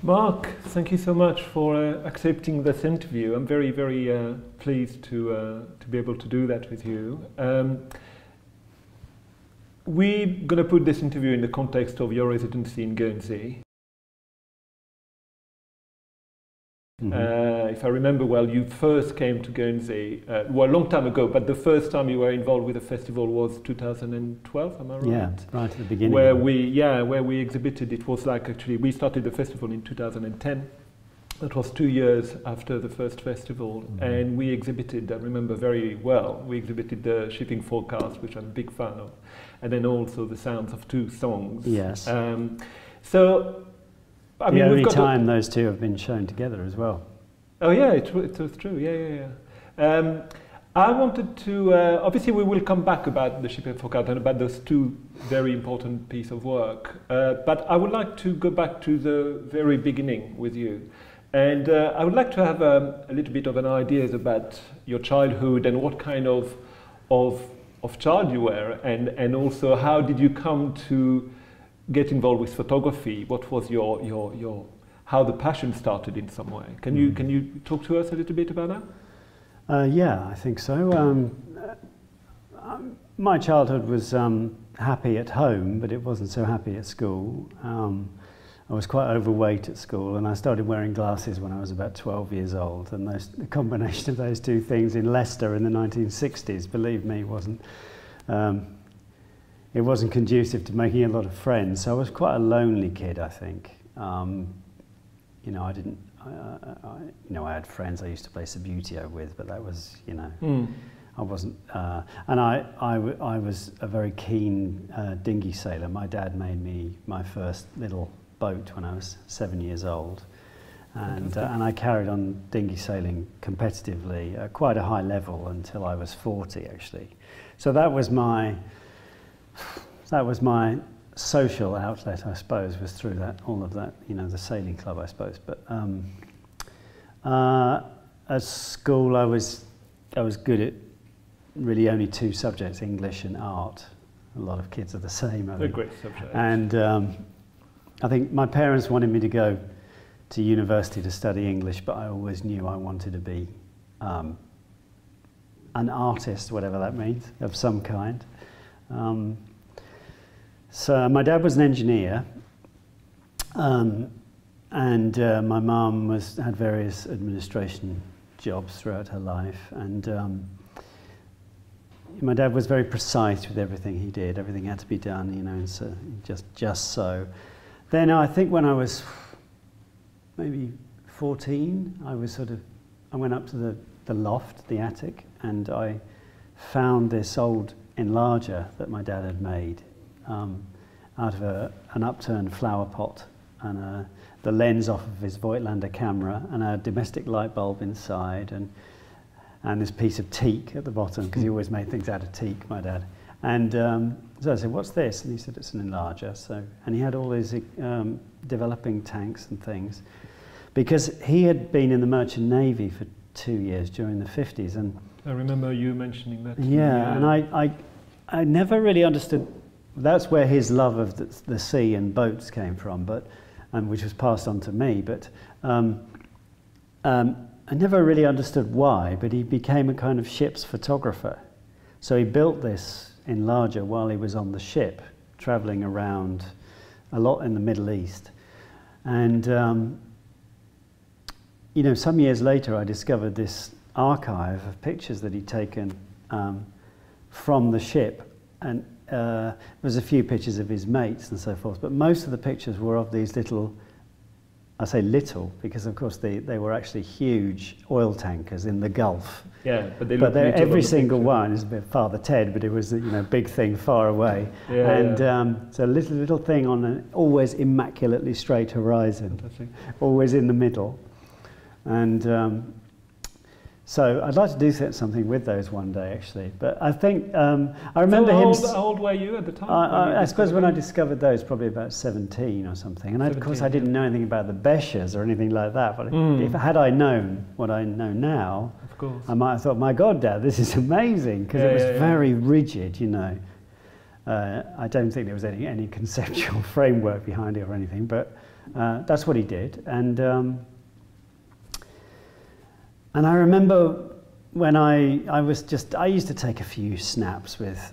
Mark, thank you so much for accepting this interview. I'm very, very pleased to be able to do that with you. We're going to put this interview in the context of your residency in Guernsey. If I remember well, you first came to Guernsey, well, a long time ago, but the first time you were involved with the festival was 2012, am I right? Yeah, right at the beginning. Where we exhibited. It was like, actually, we started the festival in 2010. That was 2 years after the first festival, and we exhibited, I remember very well, we exhibited the shipping forecast, which I'm a big fan of, and then also the sounds of two songs. Yes. So, I mean, the only time those two have been shown together as well. Oh yeah, it was true, yeah. I wanted to, obviously we will come back about the shipping forecast and about those two very important pieces of work, but I would like to go back to the very beginning with you. And I would like to have a little bit of an idea about your childhood and what kind of child you were, and also how did you come to get involved with photography? What was how the passion started in some way? Can you talk to us a little bit about that? Yeah, I think so. My childhood was happy at home, but it wasn't so happy at school. I was quite overweight at school, and I started wearing glasses when I was about 12 years old, and the combination of those two things in Leicester in the 1960s, believe me, it wasn't conducive to making a lot of friends. So I was quite a lonely kid, I think. You know, I had friends I used to play Subutio with, but that was, you know, I wasn't, and I was a very keen dinghy sailor. My dad made me my first little boat when I was 7 years old, and I carried on dinghy sailing competitively at quite a high level until I was 40, actually. So that was my social outlet, I suppose, was through all of that, you know, the sailing club, I suppose. But at school, I was good at really only two subjects, English and art. A lot of kids are the same, I think. They're great subjects. And I think my parents wanted me to go to university to study English, but I always knew I wanted to be an artist, whatever that means, of some kind. So my dad was an engineer, and my mum had various administration jobs throughout her life, and my dad was very precise with everything he did. Everything had to be done, you know, and so just so. Then I think when I was maybe 14, I went up to the loft, the attic, and I found this old enlarger that my dad had made out of an upturned flower pot, and the lens off of his Voigtlander camera, and a domestic light bulb inside, and this piece of teak at the bottom, because he always made things out of teak, my dad. And so I said, "What's this?" And he said, "It's an enlarger." And he had all these developing tanks and things, because he had been in the Merchant Navy for 2 years during the 50s, and I remember you mentioning that. Yeah, and I never really understood. That's where his love of the sea and boats came from, and which was passed on to me. But I never really understood why. But he became a kind of ship's photographer. So he built this enlarger while he was on the ship, traveling around a lot in the Middle East. And you know, some years later, I discovered this archive of pictures that he'd taken from the ship, and there was a few pictures of his mates and so forth, but most of the pictures were of these little, I say little, because of course they were actually huge oil tankers in the Gulf. Yeah, but every single one is a bit Father Ted, but it was, you know, big thing far away. Yeah, and so a little thing on an always immaculately straight horizon, always in the middle. And so I'd like to do something with those one day, actually. But I think I remember him. How old were you at the time? I suppose when I discovered those, probably about 17 or something. And of course, I didn't know anything about the Beches or anything like that. But had I known what I know now, of course, I might have thought, "My God, Dad, this is amazing," because it was very rigid, you know. I don't think there was any conceptual framework behind it or anything, but that's what he did. And I remember when I used to take a few snaps with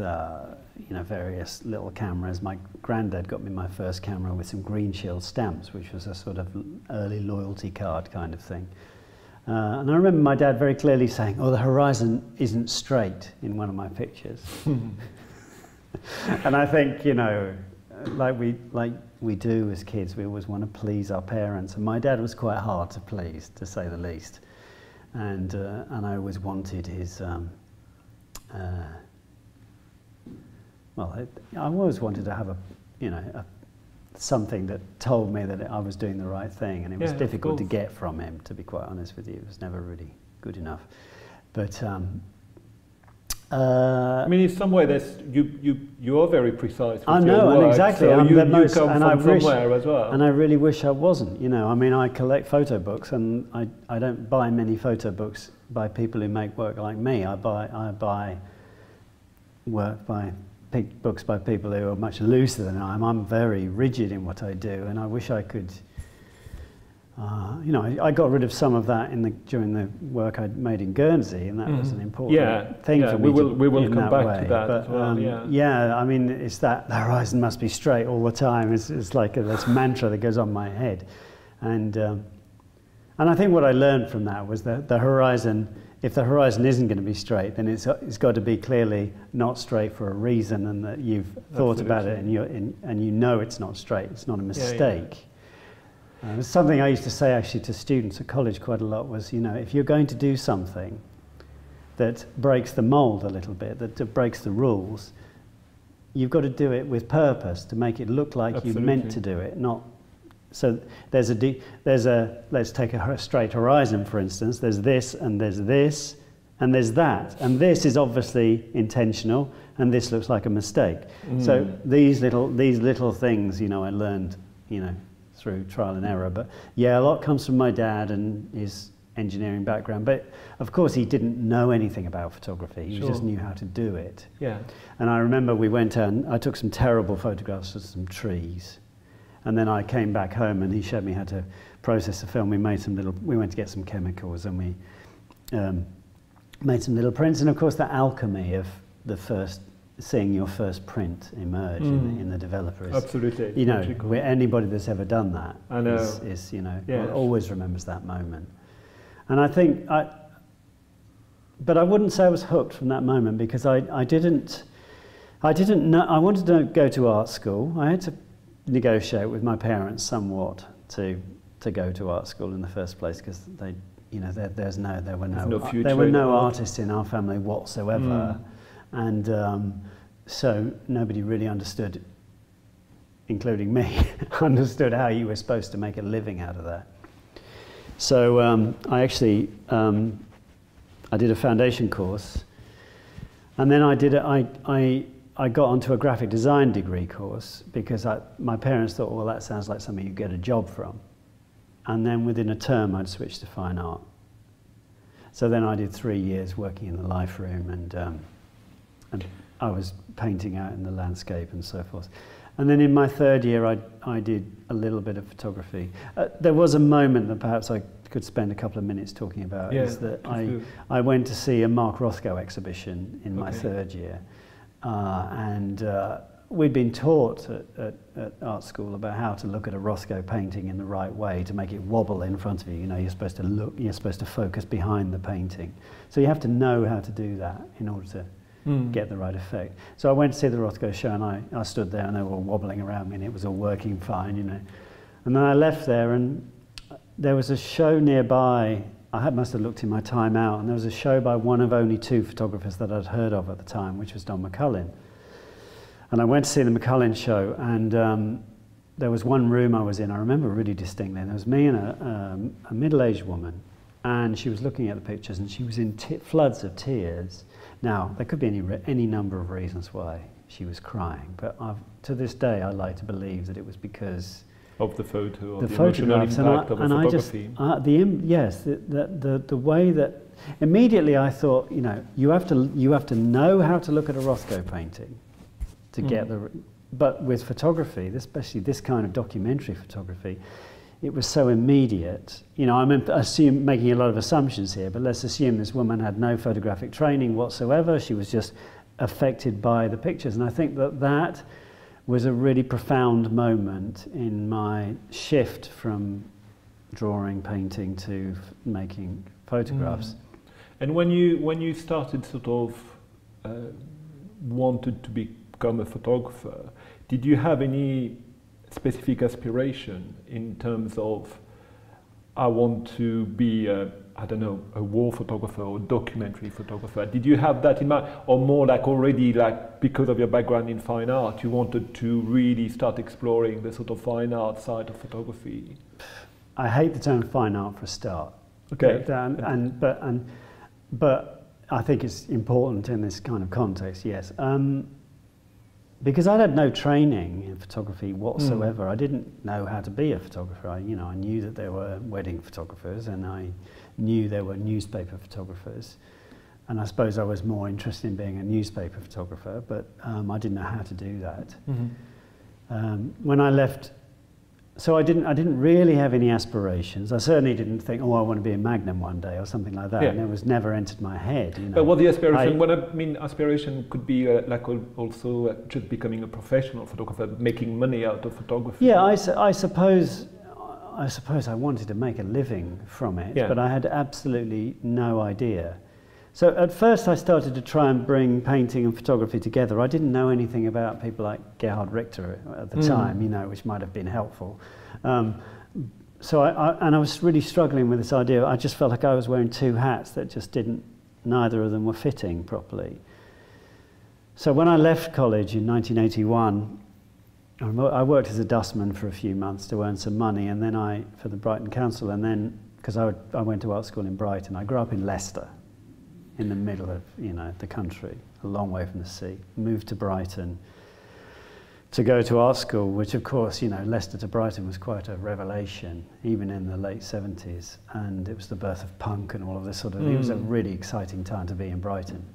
you know, various little cameras. My granddad got me my first camera with some green shield stamps, which was a sort of early loyalty card kind of thing. And I remember my dad very clearly saying, "Oh, the horizon isn't straight," in one of my pictures. And I think, you know, like we do as kids, we always want to please our parents, and my dad was quite hard to please, to say the least. And I always wanted his. Well, I always wanted to have something that told me that I was doing the right thing, and it was difficult to get from him, to be quite honest with you. It was never really good enough. But I mean, in some way, you are very precise with I know, your work, and exactly. so I'm you the most, come and from I wish, somewhere as well. And I really wish I wasn't. You know, I mean, I collect photo books, and I don't buy many photo books by people who make work like me. I buy books by people who are much looser than I am. I'm very rigid in what I do, and I wish I could. You know, I got rid of some of that during the work I made in Guernsey, and that was an important thing for me. We will come back way. to that but, as well. Yeah, I mean, it's that the horizon must be straight all the time. It's like this mantra that goes on my head, and I think what I learned from that was that the horizon. If the horizon isn't going to be straight, then it's got to be clearly not straight for a reason, and that you've thought about it, and you know it's not straight. It's not a mistake. Something I used to say actually to students at college quite a lot was, you know, if you're going to do something that breaks the mold a little bit, that breaks the rules, you've got to do it with purpose to make it look like you meant to do it, not. So let's take a straight horizon, for instance. There's this, and there's this, and there's that, and this is obviously intentional, and this looks like a mistake. So these little things, you know, I learned, you know, through trial and error. But yeah, a lot comes from my dad and his engineering background. But of course, he didn't know anything about photography. He just knew how to do it. Yeah. And I remember we went out and I took some terrible photographs of some trees. And then I came back home and he showed me how to process the film. We went to get some chemicals and we made some little prints. And of course, the alchemy of seeing your first print emerge in the developer is, absolutely, you know, anybody that's ever done that is you know, always remembers that moment. And I think, but I wouldn't say I was hooked from that moment, because I didn't know. I wanted to go to art school. I had to negotiate with my parents somewhat to go to art school in the first place, because they, you know, there were no artists in our family whatsoever, and so nobody really understood, including me, understood how you were supposed to make a living out of that. So I actually I did a foundation course, and then I got onto a graphic design degree course, because my parents thought, well, that sounds like something you get a job from. And then within a term, I'd switched to fine art. So then I did 3 years working in the life room, and I was painting out in the landscape and so forth. And then in my third year, I did a little bit of photography. There was a moment that perhaps I could spend a couple of minutes talking about, is that I went to see a Mark Rothko exhibition in my third year. And we'd been taught at art school about how to look at a Rothko painting in the right way to make it wobble in front of you. You know, you're supposed to focus behind the painting. So you have to know how to do that in order to get the right effect. So I went to see the Rothko show, and I stood there and they were wobbling around me, and it was all working fine, you know. And then I left there, and there was a show nearby. I must have looked in my time out, and there was a show by one of only 2 photographers that I'd heard of at the time, which was Dona Mackallen. And I went to see the Mackallen show, and there was one room I was in, I remember really distinctly, and there was me and a middle-aged woman, and she was looking at the pictures, and she was in floods of tears. Now, there could be any number of reasons why she was crying, but to this day I like to believe that it was because of the photo, of the the photographs, impact of a photography. The way that immediately I thought, you know, you have to know how to look at a Rothko painting, to get the... But with photography, especially this kind of documentary photography, it was so immediate. You know, I'm making a lot of assumptions here, but let's assume this woman had no photographic training whatsoever. She was just affected by the pictures. And I think that was a really profound moment in my shift from drawing, painting to making photographs. And when you started sort of wanted to become a photographer, did you have any specific aspiration in terms of I want to be I don't know, a war photographer or documentary photographer? Did you have that in mind, or more like already, like because of your background in fine art, you wanted to really start exploring the sort of fine art side of photography? I hate the term fine art for a start. Okay. But I think it's important in this kind of context, yes. Because I had no training in photography whatsoever. I didn't know how to be a photographer. I knew that there were wedding photographers, and I knew there were newspaper photographers. And I suppose I was more interested in being a newspaper photographer, but I didn't know how to do that. When I left, so I didn't really have any aspirations. I certainly didn't think, oh, I want to be a Magnum one day or something like that. Yeah. And it was never entered my head. You know? But what the aspiration? What I mean, aspiration could be like also just becoming a professional photographer, making money out of photography. Yeah, I suppose I wanted to make a living from it, but I had absolutely no idea. So at first I started to try and bring painting and photography together. I didn't know anything about people like Gerhard Richter at the time, you know, which might have been helpful. So I was really struggling with this idea. I just felt like I was wearing two hats that just neither of them were fitting properly. So when I left college in 1981, I worked as a dustman for a few months to earn some money, and then for the Brighton Council, and then, because I went to art school in Brighton, I grew up in Leicester, in the middle of, you know, the country, a long way from the sea. Moved to Brighton to go to art school, which of course, you know, Leicester to Brighton was quite a revelation, even in the late 70s. And it was the birth of punk and all of this sort of, it was a really exciting time to be in Brighton.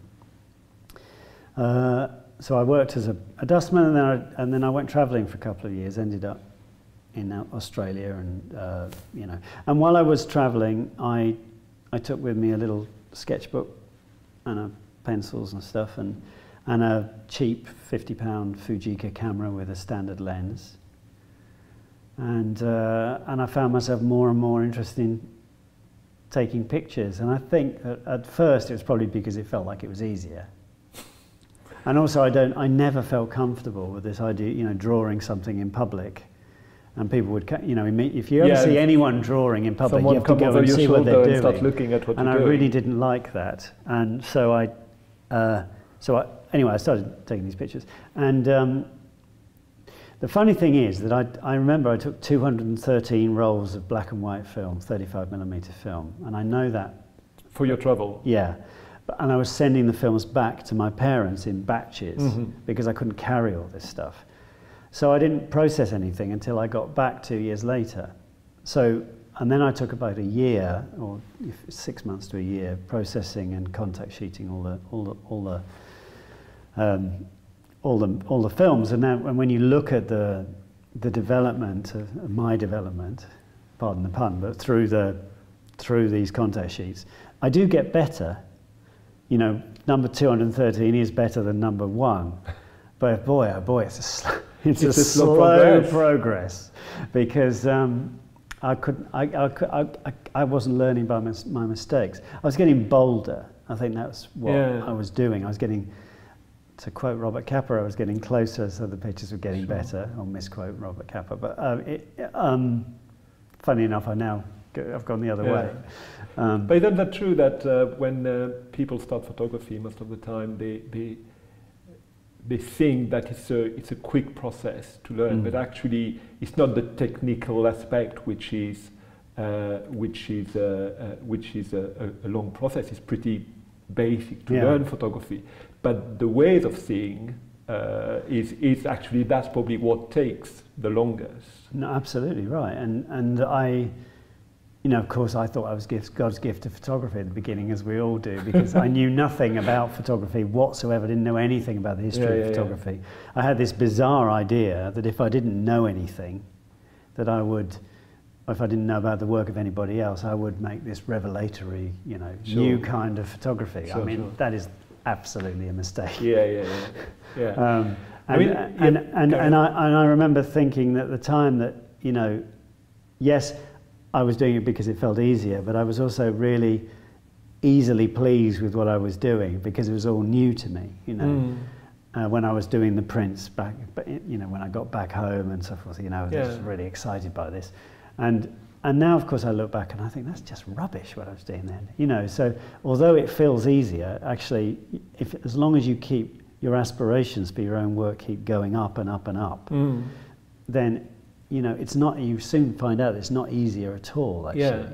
So I worked as a dustman, and then I went travelling for a couple of years, ended up in Australia, and, you know. And while I was travelling, I took with me a little sketchbook and pencils and stuff, and a cheap £50 Fujica camera with a standard lens, and I found myself more and more interested in taking pictures. And I think at first it was probably because it felt like it was easier, and also I never felt comfortable with this idea, you know, drawing something in public. And people would, you know, if you ever see anyone drawing in public, you have to go and see what they're doing. Start looking at what and I really didn't like that. And so anyway, I started taking these pictures. And the funny thing is that I remember I took 213 rolls of black and white film, 35mm film, and I know that. For your travel? Yeah. And I was sending the films back to my parents in batches because I couldn't carry all this stuff. So I didn't process anything until I got back 2 years later. And then I took about a year, or 6 months to a year, processing and contact sheeting all the films. And now, when you look at the development of my development, pardon the pun, but through these contact sheets, I do get better. You know, number 213 is better than number 1, but boy, oh boy, it's a slow progress because I wasn't learning by my mistakes. I was getting bolder. I think that's what I was doing. I was getting, to quote Robert Capa, I was getting closer, so the pictures were getting better. I'll misquote Robert Capa, but funny enough, I've gone the other way. But isn't that true that when people start photography, most of the time they think that it's a quick process to learn, but actually it's not the technical aspect which is a long process. It's pretty basic to learn photography, but the ways of seeing is actually, that's probably what takes the longest. No, absolutely right, and you know, of course, I thought I was God's gift to photography at the beginning, as we all do, because I knew nothing about photography whatsoever. I didn't know anything about the history of photography. I had this bizarre idea that if I didn't know anything, that I would, if I didn't know about the work of anybody else, I would make this revelatory, you know, new kind of photography. I mean, that is absolutely a mistake. And I remember thinking at the time that, you know, yes, I was doing it because it felt easier, but I was also really easily pleased with what I was doing because it was all new to me, you know. When I was doing the prints back, you know, when I got back home and so forth, you know, I was really excited by this. And now, of course, I look back and I think that's just rubbish what I was doing then, you know. So although it feels easier, actually, as long as you keep your aspirations for your own work keep going up and up and up, then, you know, it's not, you soon find out it's not easier at all, actually.